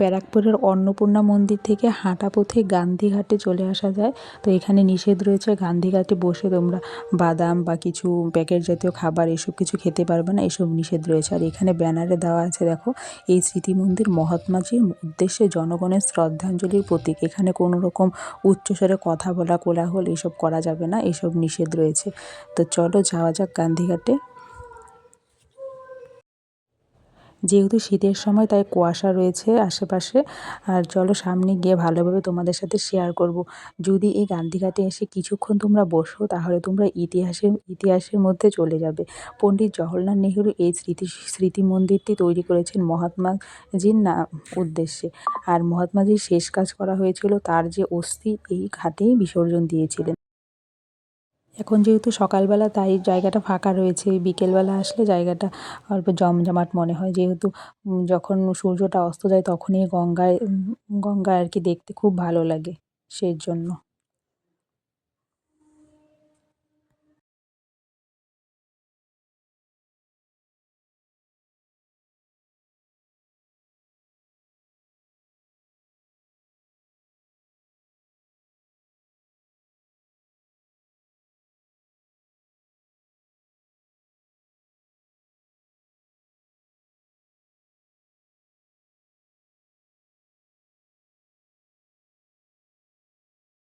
ব্যারাকপুরের অন্নপূর্ণা মন্দির থেকে হাঁটা পথে গান্ধীঘাটে চলে আসা যায়। তো এখানে নিষেধ রয়েছে, গান্ধীঘাটে বসে তোমরা বাদাম বা কিছু প্যাকেট জাতীয় খাবার এসব কিছু খেতে পারবে না, এসব নিষেধ রয়েছে। আর এখানে ব্যানারে দেওয়া আছে দেখো, এই স্মৃতি মন্দির মহাত্মাজির উদ্দেশ্যে জনগণের শ্রদ্ধাঞ্জলির প্রতীক। এখানে কোনো রকম উচ্চস্বরে কথা বলা, কোলাহল এসব করা যাবে না, এসব নিষেধ রয়েছে। তো চলো যাওয়া যাক গান্ধীঘাটে। যেহেতু শীতের সময় তাই কুয়াশা রয়েছে আশেপাশে। আর চলো সামনে গিয়ে ভালোভাবে তোমাদের সাথে শেয়ার করব। যদি এই গান্ধীঘাটে এসে কিছুক্ষণ তোমরা বসো তাহলে তোমরা ইতিহাসের মধ্যে চলে যাবে। পণ্ডিত জওহরলাল নেহেরু এই স্মৃতি মন্দিরটি তৈরি করেছেন মহাত্মাজির উদ্দেশ্যে। আর মহাত্মাজির শেষ কাজ করা হয়েছিল, তার যে অস্থি এই ঘাটেই বিসর্জন দিয়েছিলেন। এখন যেহেতু সকালবেলা তাই জায়গাটা ফাঁকা রয়েছে, বিকেলবেলা আসলে জায়গাটা অল্প জমজমাট মনে হয়, যেহেতু যখন সূর্যটা অস্ত যায় তখনই গঙ্গায় আর কি দেখতে খুব ভালো লাগে, সেই জন্য।